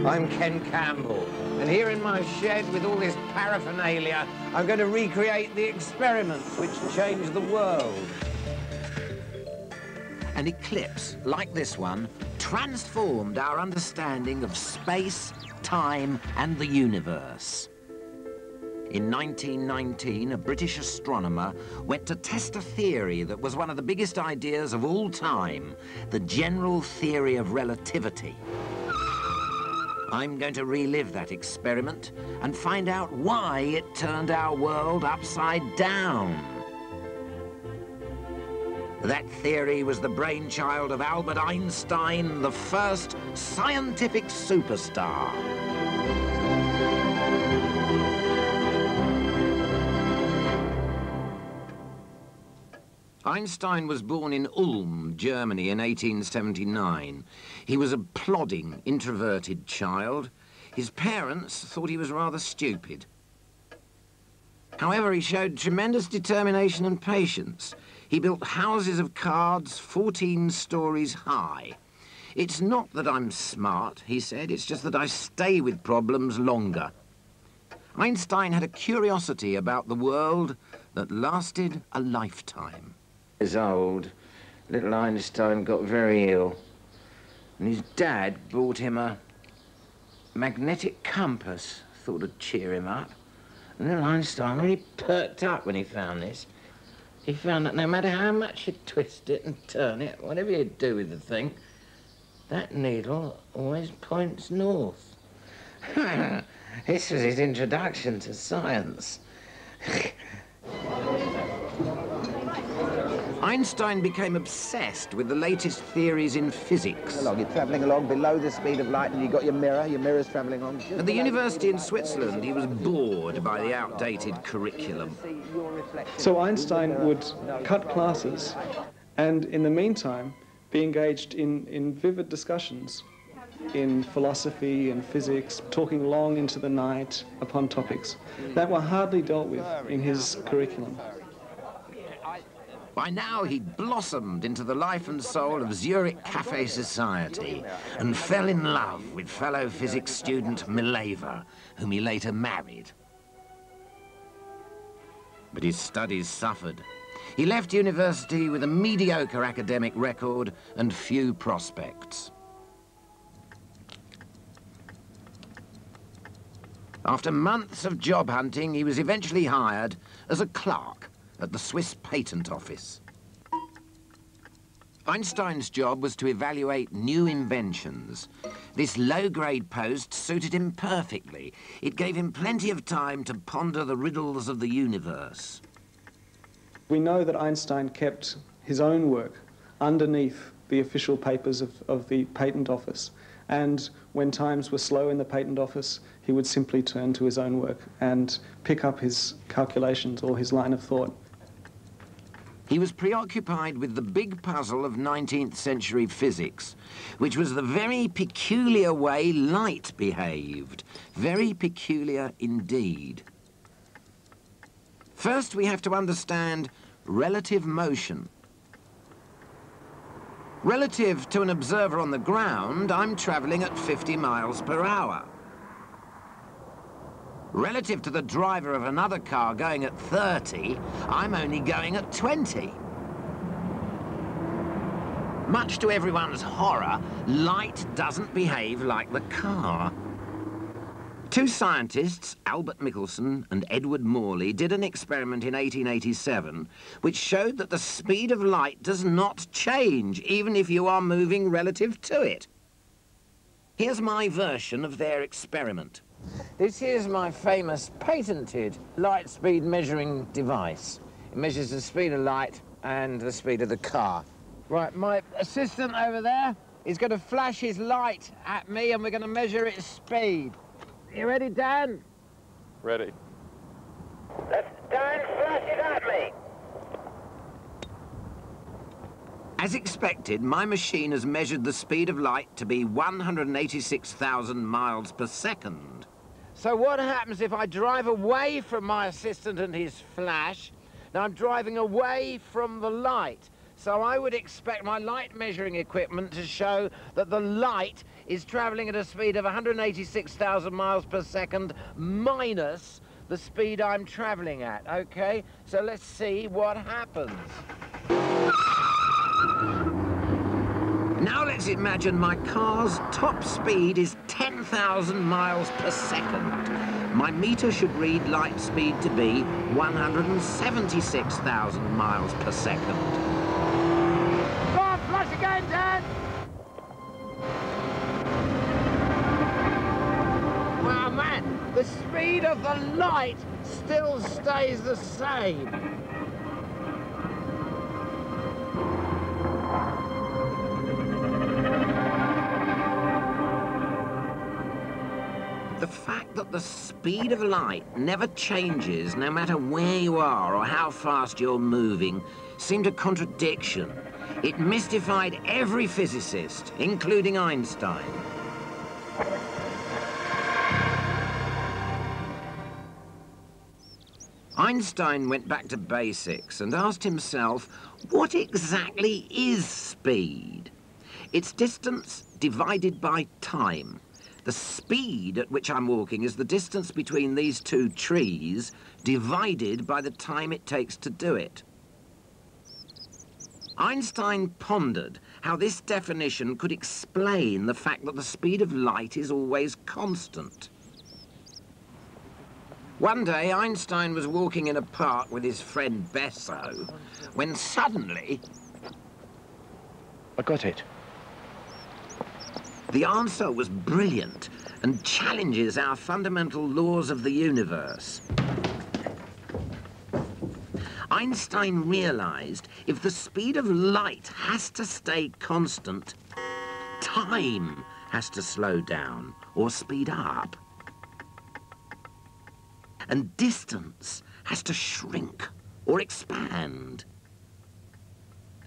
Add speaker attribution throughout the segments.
Speaker 1: I'm Ken Campbell, and here in my shed with all this paraphernalia, I'm going to recreate the experiment which changed the world.
Speaker 2: An eclipse, like this one, transformed our understanding of space, time, and the universe. In 1919, a British astronomer went to test a theory that was one of the biggest ideas of all time, the general theory of relativity. I'm going to relive that experiment and find out why it turned our world upside down. That theory was the brainchild of Albert Einstein, the first scientific superstar. Einstein was born in Ulm, Germany in 1879. He was a plodding, introverted child. His parents thought he was rather stupid. However, he showed tremendous determination and patience. He built houses of cards 14 stories high. "It's not that I'm smart," he said, "it's just that I stay with problems longer." Einstein had a curiosity about the world that lasted a lifetime.
Speaker 1: Years old, little Einstein got very ill, and his dad bought him a magnetic compass, thought it'd cheer him up. And little Einstein really perked up when he found this. He found that no matter how much you twist it and turn it, whatever you do with the thing, that needle always points north. This was his introduction to science.
Speaker 2: Einstein became obsessed with the latest theories in physics.
Speaker 3: You're travelling along below the speed of light, and you've got your mirror's travelling on.
Speaker 2: At the university in Switzerland, he was bored by the outdated curriculum.
Speaker 4: So Einstein would cut classes and, in the meantime, be engaged in vivid discussions in philosophy and physics, talking long into the night upon topics that were hardly dealt with in his curriculum.
Speaker 2: By now, he'd blossomed into the life and soul of Zurich Cafe Society and fell in love with fellow physics student Mileva, whom he later married. But his studies suffered. He left university with a mediocre academic record and few prospects. After months of job hunting, he was eventually hired as a clerk at the Swiss Patent Office. Einstein's job was to evaluate new inventions. This low-grade post suited him perfectly. It gave him plenty of time to ponder the riddles of the universe.
Speaker 4: We know that Einstein kept his own work underneath the official papers of the Patent Office, and when times were slow in the Patent Office, he would simply turn to his own work and pick up his calculations or his line of thought.
Speaker 2: He was preoccupied with the big puzzle of 19th century physics, which was the very peculiar way light behaved. Very peculiar indeed. First, we have to understand relative motion. Relative to an observer on the ground, I'm travelling at 50 miles per hour. Relative to the driver of another car going at 30, I'm only going at 20. Much to everyone's horror, light doesn't behave like the car. Two scientists, Albert Michelson and Edward Morley, did an experiment in 1887 which showed that the speed of light does not change, even if you are moving relative to it. Here's my version of their experiment.
Speaker 1: This here's my famous patented light speed measuring device. It measures the speed of light and the speed of the car. Right, my assistant over there is going to flash his light at me and we're going to measure its speed. You ready, Dan?
Speaker 5: Ready.
Speaker 1: Dan, flash it at me.
Speaker 2: As expected, my machine has measured the speed of light to be 186,000 miles per second.
Speaker 1: So what happens if I drive away from my assistant and his flash? Now I'm driving away from the light.
Speaker 2: So I would expect my light measuring equipment to show that the light is travelling at a speed of 186,000 miles per second minus the speed I'm travelling at, okay? So let's see what happens. Now let's imagine my car's top speed is 10,000 miles per second. My meter should read light speed to be 176,000 miles per second.
Speaker 1: Go on, flush again, Dad!
Speaker 2: Wow, man, the speed of the light still stays the same. The fact that the speed of light never changes no matter where you are or how fast you're moving seemed a contradiction. It mystified every physicist, including Einstein. Einstein went back to basics and asked himself, what exactly is speed? It's distance divided by time. The speed at which I'm walking is the distance between these two trees divided by the time it takes to do it. Einstein pondered how this definition could explain the fact that the speed of light is always constant. One day, Einstein was walking in a park with his friend Besso, when suddenly...
Speaker 3: I got it.
Speaker 2: The answer was brilliant and challenges our fundamental laws of the universe. Einstein realized if the speed of light has to stay constant, time has to slow down or speed up. And distance has to shrink or expand.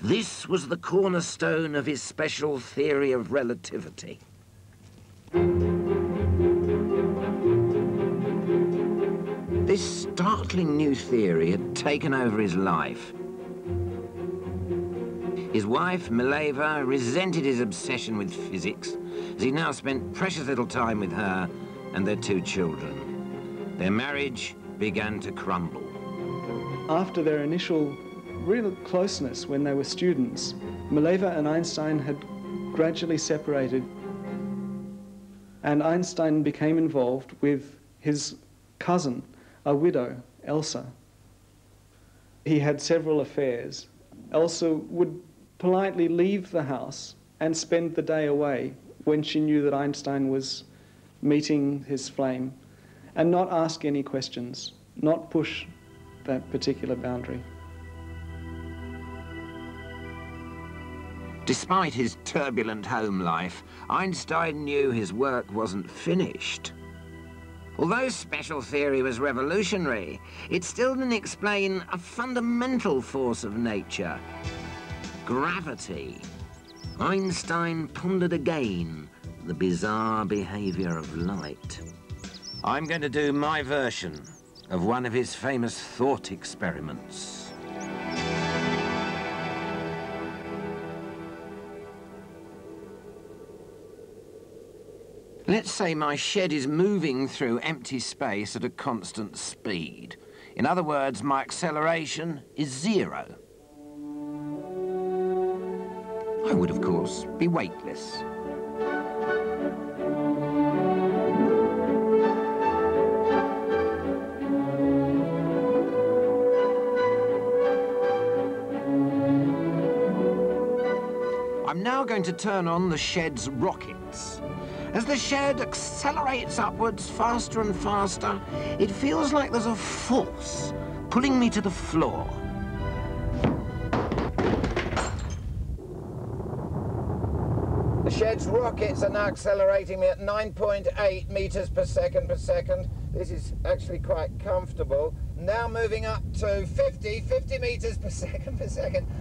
Speaker 2: This was the cornerstone of his special theory of relativity. This startling new theory had taken over his life. His wife, Mileva, resented his obsession with physics, as he now spent precious little time with her and their two children. Their marriage began to crumble.
Speaker 4: After their initial real closeness when they were students, Mileva and Einstein had gradually separated, and Einstein became involved with his cousin, a widow, Elsa. He had several affairs. Elsa would politely leave the house and spend the day away when she knew that Einstein was meeting his flame, and not ask any questions, not push that particular boundary.
Speaker 2: Despite his turbulent home life, Einstein knew his work wasn't finished. Although special theory was revolutionary, it still didn't explain a fundamental force of nature: gravity. Einstein pondered again the bizarre behavior of light. I'm going to do my version of one of his famous thought experiments. Let's say my shed is moving through empty space at a constant speed. In other words, my acceleration is 0. I would, of course, be weightless. I'm now going to turn on the shed's rockets. As the shed accelerates upwards faster and faster, it feels like there's a force pulling me to the floor.
Speaker 1: The shed's rockets are now accelerating me at 9.8 meters per second. This is actually quite comfortable. Now moving up to 50 meters per second.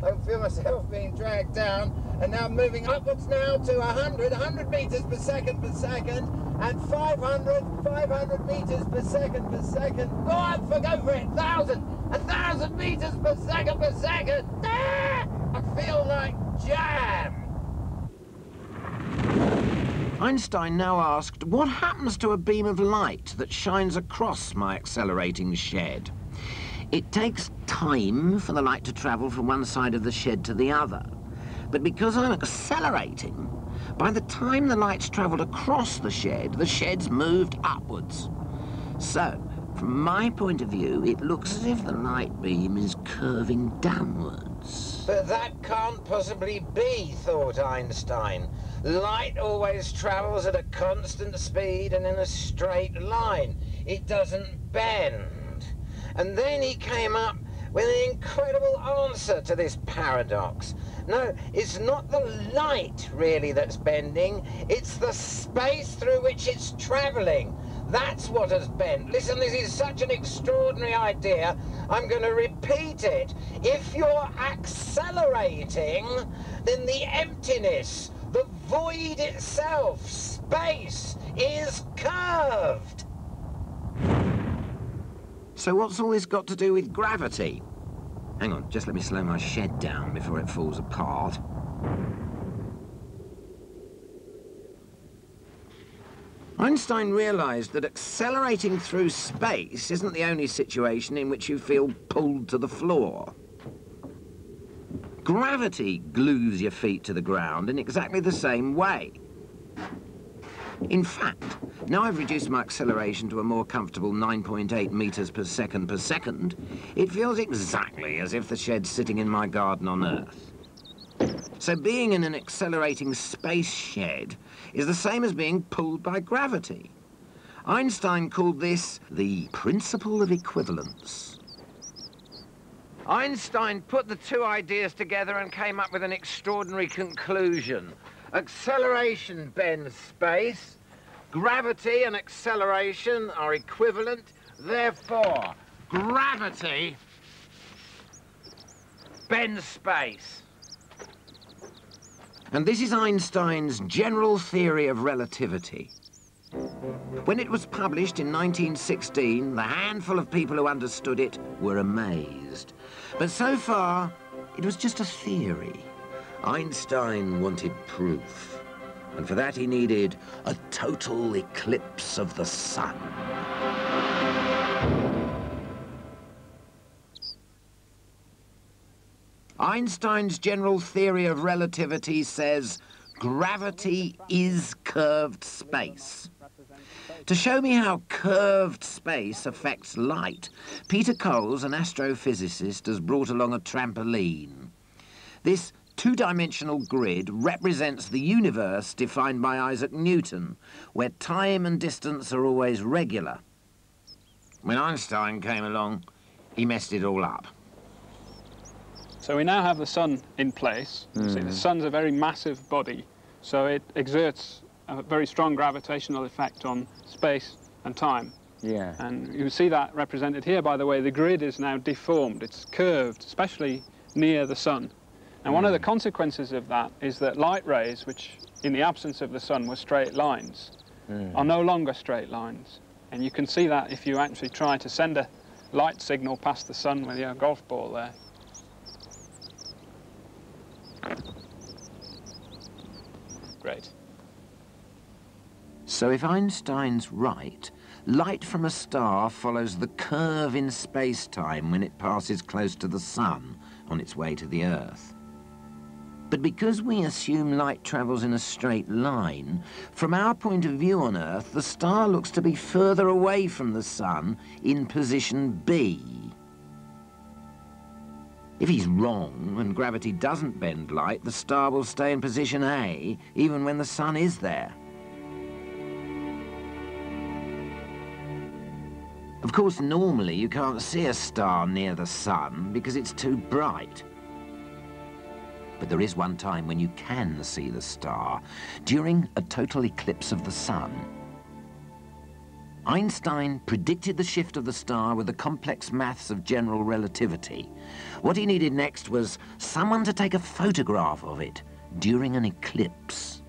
Speaker 1: I can feel myself being dragged down. And now moving upwards now to 100 meters per second, and 500 meters per second. Go on, go for it, 1,000 meters per second. Ah! I feel like jam.
Speaker 2: Einstein now asked, what happens to a beam of light that shines across my accelerating shed? It takes time for the light to travel from one side of the shed to the other. But because I'm accelerating, by the time the light's travelled across the shed's moved upwards. So, from my point of view, it looks as if the light beam is curving downwards.
Speaker 1: But that can't possibly be, thought Einstein. Light always travels at a constant speed and in a straight line. It doesn't bend. And then he came up with an incredible answer to this paradox. No, it's not the light, really, that's bending. It's the space through which it's travelling. That's what has bent. Listen, this is such an extraordinary idea. I'm going to repeat it. If you're accelerating, then the emptiness, the void itself, space, is curved.
Speaker 2: So what's all this got to do with gravity? Hang on, just let me slow my shed down before it falls apart. Einstein realised that accelerating through space isn't the only situation in which you feel pulled to the floor. Gravity glues your feet to the ground in exactly the same way. In fact, now I've reduced my acceleration to a more comfortable 9.8 metres per second, it feels exactly as if the shed's sitting in my garden on Earth. So being in an accelerating space shed is the same as being pulled by gravity. Einstein called this the principle of equivalence.
Speaker 1: Einstein put the two ideas together and came up with an extraordinary conclusion. Acceleration bends space. Gravity and acceleration are equivalent. Therefore, gravity bends space.
Speaker 2: And this is Einstein's general theory of relativity. When it was published in 1916, the handful of people who understood it were amazed. But so far, it was just a theory. Einstein wanted proof. And for that he needed a total eclipse of the sun. Einstein's general theory of relativity says gravity is curved space. To show me how curved space affects light, Peter Coles, an astrophysicist, has brought along a trampoline. This two-dimensional grid represents the universe defined by Isaac Newton, where time and distance are always regular. When Einstein came along, he messed it all up.
Speaker 4: So we now have the sun in place. See, the sun's a very massive body, so it exerts a very strong gravitational effect on space and time.
Speaker 3: Yeah.
Speaker 4: And you see that represented here by the way the grid is now deformed. It's curved, especially near the sun. And one of the consequences of that is that light rays, which in the absence of the sun were straight lines, are no longer straight lines. And you can see that if you actually try to send a light signal past the sun with your golf ball there. Great.
Speaker 2: So if Einstein's right, light from a star follows the curve in space-time when it passes close to the sun on its way to the Earth. But because we assume light travels in a straight line, from our point of view on Earth, the star looks to be further away from the sun in position B. If he's wrong and gravity doesn't bend light, the star will stay in position A, even when the sun is there. Of course, normally you can't see a star near the sun because it's too bright. But there is one time when you can see the star, during a total eclipse of the sun. Einstein predicted the shift of the star with the complex maths of general relativity. What he needed next was someone to take a photograph of it during an eclipse.